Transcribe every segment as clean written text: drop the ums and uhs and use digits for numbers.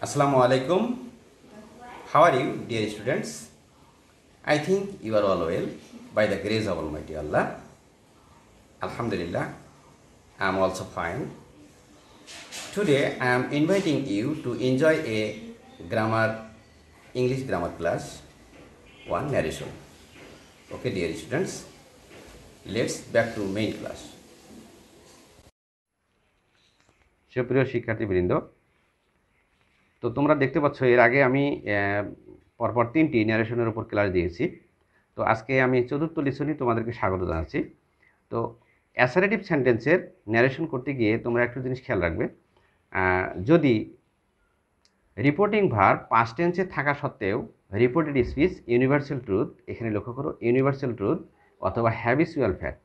Assalamu alaikum. How are you, dear students? I think you are all well by the grace of Almighty Allah. Alhamdulillah, I am also fine. Today I am inviting you to enjoy a English grammar class, one narration. Okay, dear students, let's back to main class. সুপ্রিয় শিক্ষার্থীবৃন্দ, তো তোমরা দেখতে পাচ্ছ এর আগে আমি পরপর 3টি ন্যারেশনের উপর ক্লাস দিয়েছি। তো আজকে আমি চতুর্থ লিসনে তোমাদেরকে স্বাগত জানাচ্ছি। তো অ্যাসারেটিভ সেন্টেন্সের ন্যারেশন করতে গিয়ে তোমরা একটা জিনিস খেয়াল রাখবে, যদি রিপোর্টিং ভার্ব পাস্ট টেন্সে থাকা সত্ত্বেও রিপোর্টেড স্পিচ ইউনিভার্সাল ট্রুথ, এখানে লক্ষ্য করো ইউনিভার্সাল ট্রুথ অথবা হ্যাবিচুয়াল ফ্যাক্ট,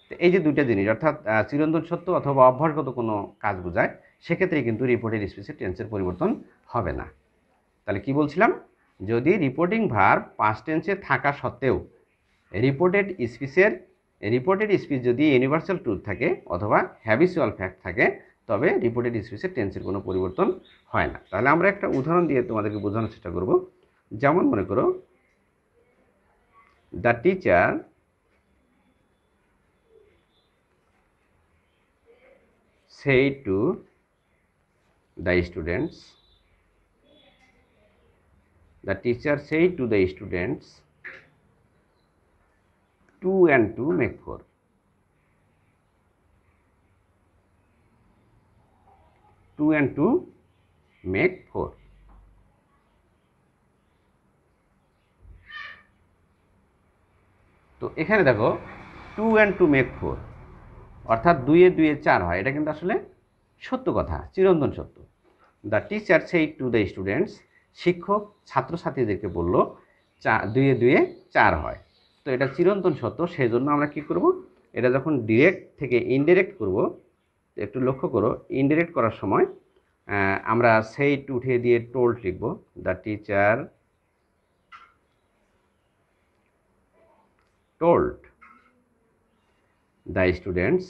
তো এই যে দুইটা জিনিস অর্থাৎ চিরন্তন সত্য অথবা অভ্যাসগত কোনো কাজ বোঝায়, সেক্ষেত্রে কিন্তু রিপোর্টেড স্পিচের টেন্সের পরিবর্তন হবে না। তাহলে কি বলছিলাম, যদি রিপোর্টিং ভার্ব পাস্ট টেন্সে থাকা সত্ত্বেও রিপোর্টেড স্পিচ যদি ইউনিভার্সাল ট্রুথ থাকে অথবা হ্যাবিচুয়াল ফ্যাক্ট থাকে, তবে রিপোর্টেড স্পিচের টেন্সের কোনো পরিবর্তন হয় না। তাহলে আমরা একটা উদাহরণ দিয়ে তোমাদেরকে বোঝানোর চেষ্টা করব। যেমন মনে করো, the teacher said to the students, the teacher said to the students, 2 and 2 make 4. 2 and 2 make 4. তো এখানে দেখো 2 and 2 make 4 অর্থাৎ 2 এ 2 এ 4 হয়, এটা কিন্তু আসলে সত্য কথা, চিরন্তন সত্য। The teacher said to the students, শিক্ষক ছাত্রছাত্রীদেরকে বলল 2 এ 2 এ 4 হয়। তো এটা চিরন্তন সত্য, সেই জন্য আমরা কি করব, এটা যখন ডিরেক্ট থেকে ইনডিরেক্ট করব, একটু লক্ষ্য করো, ইনডিরেক্ট করার সময় আমরা সেইড উঠিয়ে দিয়ে টোল্ড লিখব। The teacher told the students,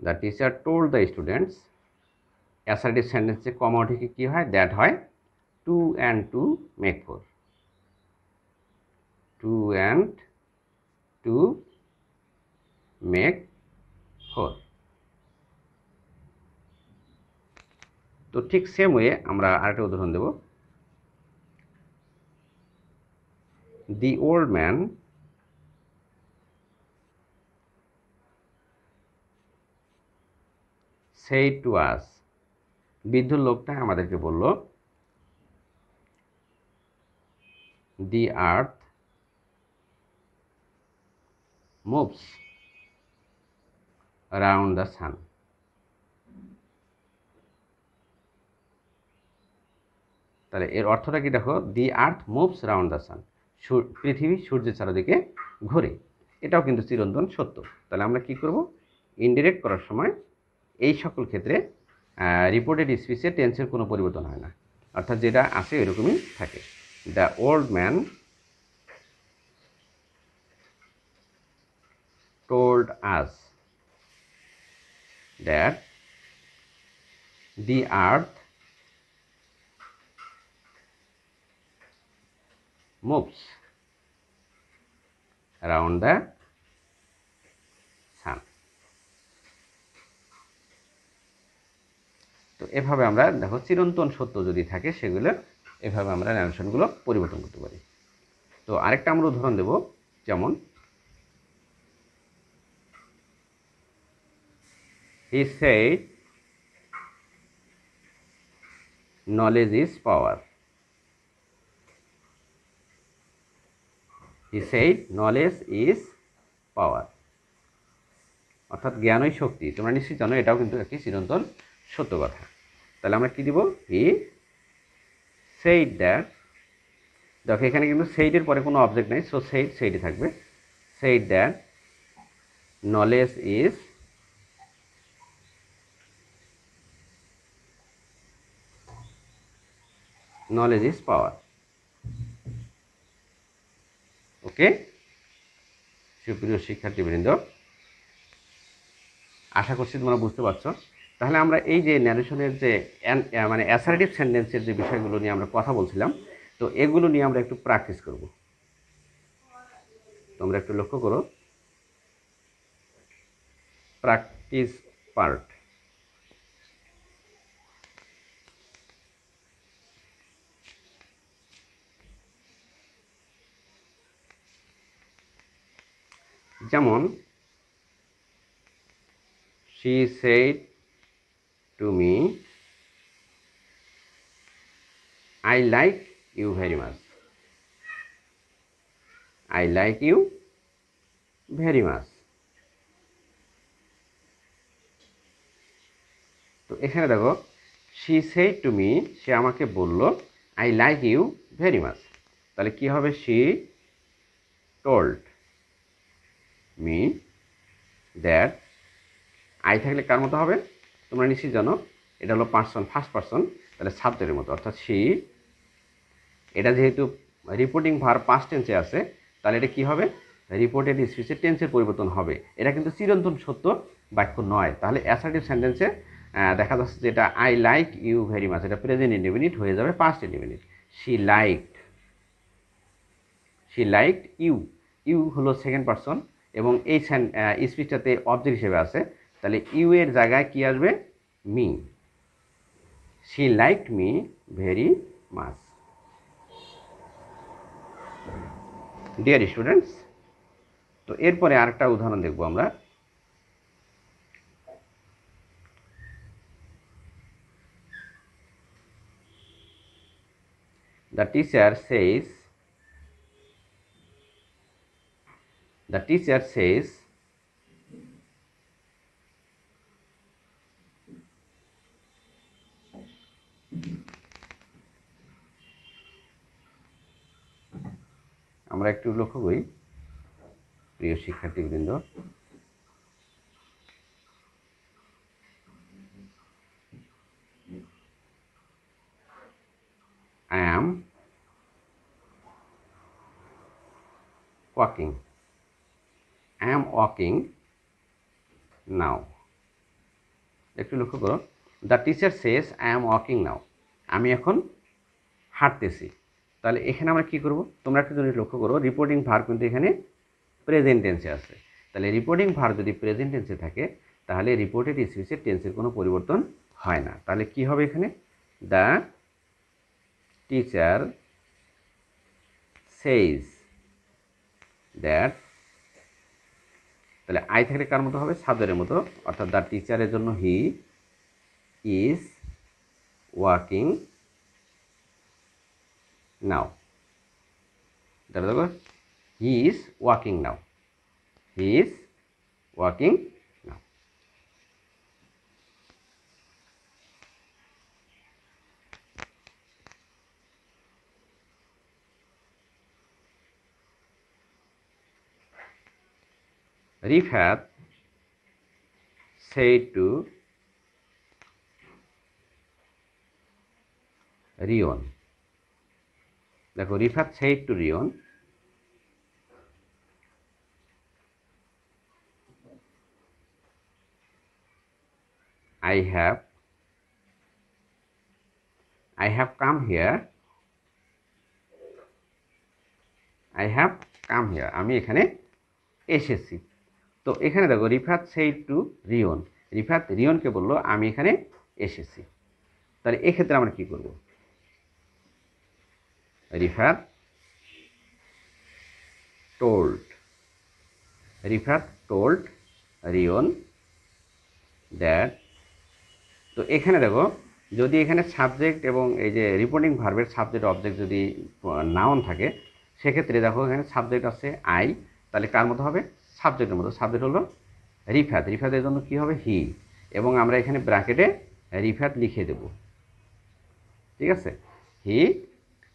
the teacher told the students. Assertive সেন্টেন্সে কমা উঠে কি হয়, দ্যাট হয় 2 and 2 make 4. 2 and 2 make 4. তো ঠিক সেম ওয়ে আমরা আরেকটা উদাহরণ দেব। The old man said to us, বৃদ্ধ লোকটা আমাদেরকে বলল, the earth moves around the sun. তাহলে এর অর্থটা কি দেখো, the earth moves round the sun, পৃথিবী সূর্যের চারদিকে ঘোরে। এটাও কিন্তু চিরন্তন সত্য। তাহলে আমরা কি করব, ইনডিরেক্ট করার সময় এই সকল ক্ষেত্রে রিপোর্টেড স্পিচের টেন্সের কোনো পরিবর্তন হয় না, অর্থাৎ যেটা আছে এরকমই থাকে। The old man told us that the earth moves around the sun. তো এভাবে আমরা দেখো চিরন্তন সত্য যদি থাকে সেগুলো এভাবে আমরা ন্যারেশনগুলো পরিবর্তন করতে পারি। তো আরেকটা আমরা উদাহরণ দেব, যেমন he said knowledge is power. He said knowledge is power, অর্থাৎ জ্ঞানই শক্তি। তোমরা নিশ্চয়ই জানো এটাও কিন্তু একটি চিরন্তন সত্য কথা। তাহলে আমরা কি দিব, হি said that, দেখো এখানে কিন্তু সেইডের পরে কোনো অবজেক্ট নেই, সো সেইডই থাকবে। said that knowledge is power. ওকে, সুপ্রিয় শিক্ষার্থীবৃন্দ, আশা করছি তোমরা বুঝতে পারছো তাহলে আমরা এই যে ন্যারেশনের যে মানে অ্যাসার্টিভ সেন্টেন্সের যে বিষয়গুলো নিয়ে আমরা কথা বলছিলাম, তো এগুলো নিয়ে আমরা একটু প্র্যাকটিস করব। তোমরা একটু লক্ষ্য করো, প্র্যাকটিস পার্ট। যেমন she said to me, I like you very much. I like you very much. তো এখানে দেখো she said to me, সে আমাকে বলল I like you very much। তাহলে কি হবে? she told me that, I থাকলে কার মতো হবে? তোমরা নিশ্চয়ই জানো, এটা হলো পার্সন, ফার্স্ট পার্সন, তাহলে সাবজেক্টের মতো, অর্থাৎ she, এটা যেহেতু রিপোর্টিং ভার্ব পাস্ট টেন্সে আছে, তাহলে এটা কি হবে? রিপোর্টেড স্পিচের টেন্সের পরিবর্তন হবে। এটা কিন্তু চিরন্তন সত্য বাক্য নয়। তাহলে অ্যাসার্টিভ সেন্টেন্সে দেখা যাচ্ছে যে এটা I like you very much, এটা প্রেজেন্ট ইনডিফিনিট হয়ে যাবে past indefinite. She liked you, you হলো সেকেন্ড পার্সন এবং এই স্পিচটাতে অবজেক্ট হিসেবে আছে, তাহলে ইউ এর জায়গায় কি আসবে? Me. She liked me very much. Dear students, তো এরপরে আরেকটা উদাহরণ দেখব আমরা। The teacher says, the teacher says, আমরা একটু লক্ষ্য করি প্রিয় শিক্ষার্থীবৃন্দ, I am walking, I am walking now। একটু লক্ষ্য করো, the teacher says I am walking now, আমি এখন হাঁটতেছি। তাহলে এখানে আমরা কি করব? তোমরা একটা জিনিস লক্ষ্য করো, রিপোর্টিং ভার্ব কিন্তু এখানে প্রেজেন্ট টেন্সে আছে। তাহলে রিপোর্টিং ভার্ব যদি প্রেজেন্ট টেন্সে থাকে, তাহলে রিপোর্টেড স্পিচের টেন্সের কোনো পরিবর্তন হয় না। তাহলে কি হবে এখানে? দ্য টিচার সেইজ দ্যাট, তাহলে আই থাকলে কার মতো হবে? সাবজেক্টের মতো, অর্থাৎ দ্য টিচারের জন্য হি ইজ ওয়াকিং নাও। তাহলে দেখো he is walking now, he is walking now. Rifat said to রিয়ন, দেখো Rifat said to রিয়ন, I have come here, I have come here, আমি এখানে এসেছি। তো এখানে দেখো রিফাত said to রিয়ন, রিফাত রিয়নকে বললো আমি এখানে এসেছি। তাহলে এক্ষেত্রে আমরা কি করব? Rifat told, Rifat told Rion that. তো এখানে দেখো যদি এখানে সাবজেক্ট এবং এই যে রিপোর্টিং ভার্বের সাবজেক্ট অবজেক্ট যদি নাউন থাকে, সেক্ষেত্রে দেখো এখানে সাবজেক্ট আছে আই, তাহলে কার মতো হবে? সাবজেক্টের মতো। সাবজেক্ট হলো রিফাত, রিফাতের জন্য কি হবে? হি, এবং আমরা এখানে ব্র্যাকেটে রিফাত লিখে দেব, ঠিক আছে? হি,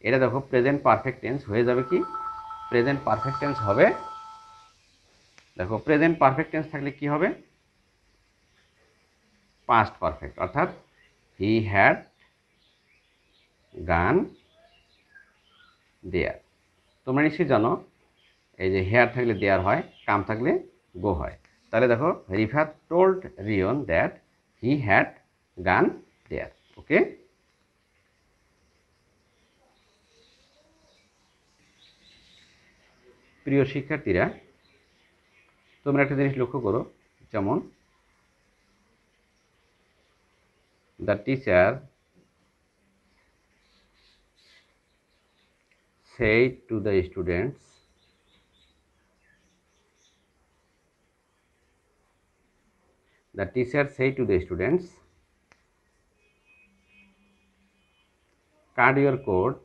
এটা দেখো প্রেজেন্ট পারফেক্ট টেন্স হয়ে যাবে কি? প্রেজেন্ট পারফেক্ট টেন্স হবে, দেখো প্রেজেন্ট পারফেক্ট টেন্স থাকলে কি হবে? পাস্ট পারফেক্ট, অর্থাৎ হি হ্যাড গান দেয়ার। তোমরা নিশ্চয়ই জানো এই যে হেয়ার থাকলে দেয়ার হয়, কাম থাকলে গো হয়। তাহলে দেখো Rifat told Rion that he had gun there. ওকে, প্রিয় শিক্ষার্থীরা, তোমরা একটা জিনিস লক্ষ্য করো, যেমন the teacher said to the students, the teacher said to the students, cut your coat,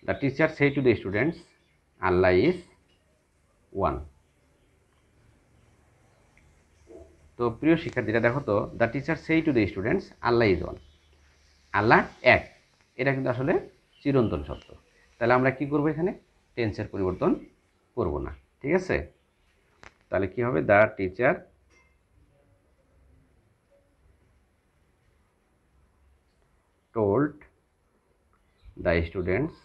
the teacher said to the students, Allah is one. তো প্রিয় শিক্ষার্থীরা দেখো তো, the teacher said to the students Allah is one, Allah এক, এটা কিন্তু আসলে চিরন্তন সত্য। তাহলে আমরা কি করব, এখানে টেন্সের পরিবর্তন করব না, ঠিক আছে? তাহলে কি হবে, the teacher told the students,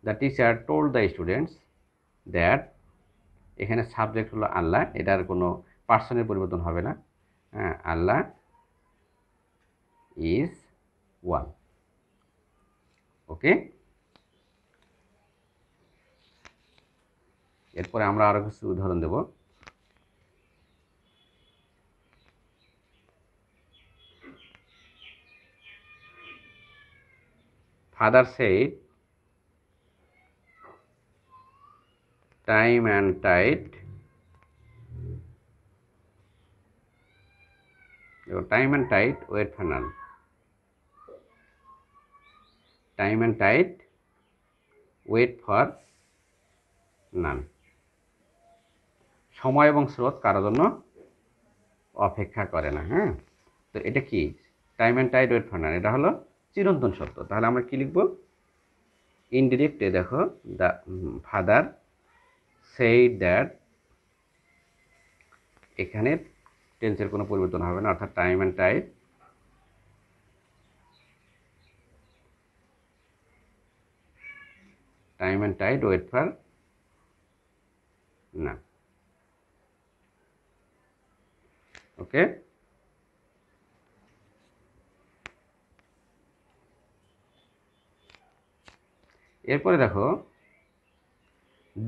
the teacher told the students that, এখানে সাবজেক্ট হলো আল্লাহ, এটার কোনো পার্সনের পরিবর্তন হবে না। হ্যাঁ, আল্লাহ ইজ ওয়ান। ওকে, এরপরে আমরা আরো কিছু উদাহরণ দেব। Father said time and tide, time and tide wait for none, time and tide wait for none, সময় এবং স্রোত কারো জন্য অপেক্ষা করে না। হ্যাঁ, তো এটা কি, time and tide wait for none, এটা হলো চিরন্তন সত্য। তাহলে আমরা কি লিখব, ইনডিরেক্টে দেখো, দ্য ফাদার সেইড দ্যাট, এখানে টেন্সের কোনো পরিবর্তন হবে না, অর্থাৎ time and tide wait for none. Okay, এরপরে দেখো,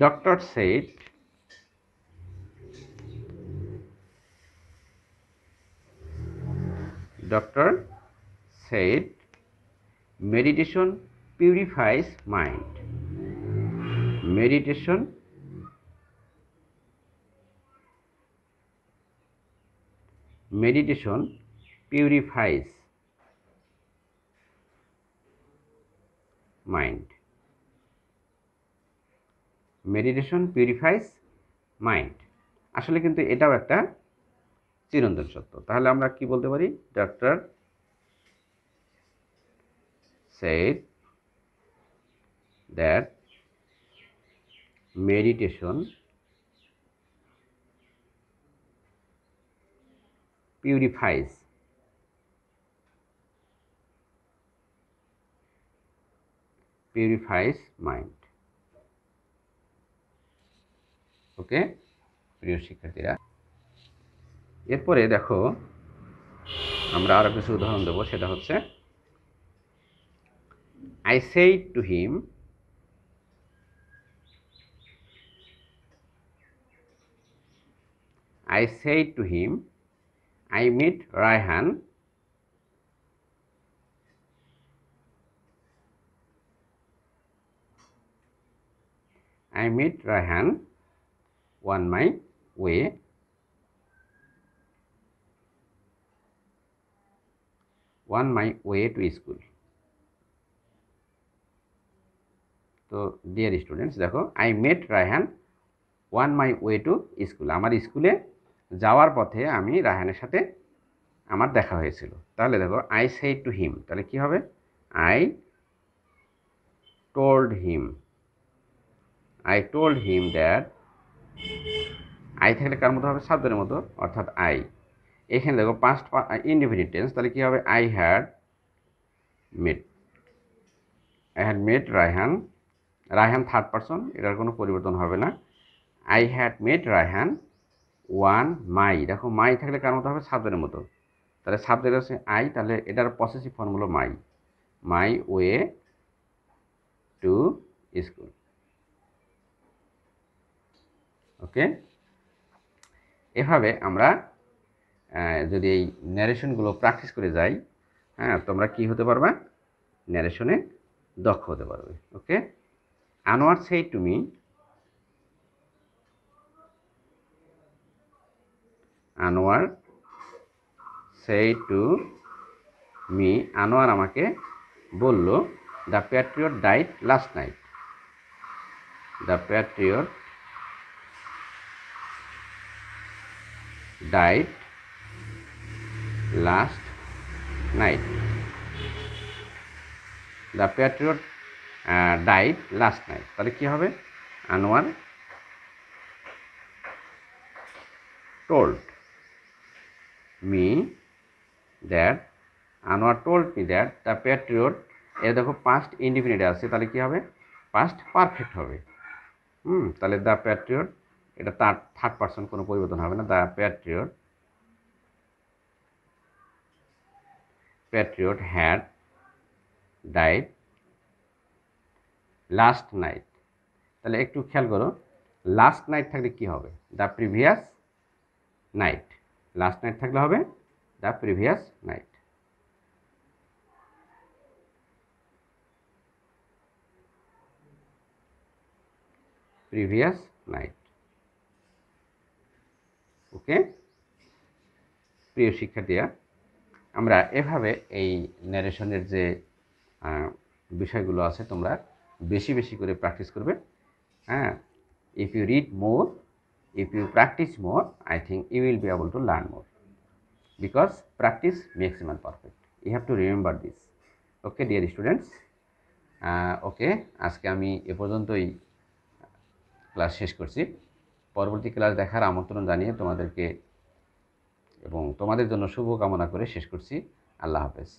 doctor said meditation purifies mind, meditation purifies mind, meditation purifies mind, আসলে কিন্তু এটাও একটা চিরন্তন সত্য। তাহলে আমরা কি বলতে পারি, doctor said that meditation purifies mind. ওকে, প্রিয় শিক্ষার্থীরা, এরপরে দেখো আমরা আরো কিছু উদাহরণ দেব। সেটা হচ্ছে, I said to him, I met Raihan on my way to school. তো ডিয়ার স্টুডেন্টস দেখো, I met Raihan one my way to school, আমার স্কুলে যাওয়ার পথে আমি রায়হানের সাথে আমার দেখা হয়েছিল। তাহলে দেখো, আই সেড টু হিম, তাহলে কি হবে, I told him that, I থাকলে কার মতো হবে, সাবজেক্টের মতো, অর্থাৎ আই। এখানে দেখো পাস্ট ইনডিফিনিট টেন্স, তাহলে কি হবে, I had mate, I had made Raihan, Raihan third person, এটার কোনো পরিবর্তন হবে না। I had made Raihan one মাই, দেখো মাই থাকলে কার মতো হবে, সাবজেক্টের মতো, তাহলে সাবজেক্ট আছে আই, তাহলে এটার পসেসিভ ফর্ম হলো মাই, মাই ওয়ে টু স্কুল। ওকে, এভাবে আমরা যদি এই ন্যারেশনগুলো প্র্যাকটিস করে যাই, হ্যাঁ, তোমরা কি হতে পারবে, ন্যারেশনে দক্ষ হতে পারবে। ওকে, আনোয়ার সেই টু মি, আনোয়ার সেই টু মি, আনোয়ার আমাকে বলল, the patriot died last night, the patriot died last night, the patriot died last night, তাহলে কী হবে, Anwar told me that, Anwar told me that the patriot, এ দেখো পাস্ট ইনডিফিনিট আছে, তাহলে কী হবে, পাস্ট পারফেক্ট হবে। তাহলে দ্য প্যাট্রিয়ট, এটা তার থার্ড পারসন, কোনো পরিবর্তন হবে না, the patriot had died last night, তাহলে একটু খেয়াল করো, লাস্ট নাইট থাকলে কি হবে, the previous night, last night থাকলে হবে the previous night. Previous night. Okay, প্রিয় শিক্ষার্থীরা, আমরা এভাবে এই ন্যারেশনের যে বিষয়গুলো আছে তোমরা বেশি বেশি করে প্র্যাকটিস করবে। হ্যাঁ, if you read more, if you practice more, I think you will be able to learn more, because practice makes man perfect. You have to remember this. Okay dear students, ওকে, আজকে আমি এ পর্যন্তই class শেষ করছি। পরবর্তী class দেখার আমন্ত্রণ জানিয়ে তোমাদেরকে এবং তোমাদের জন্য শুভ কামনা করে শেষ করছি। আল্লাহ হাফেজ।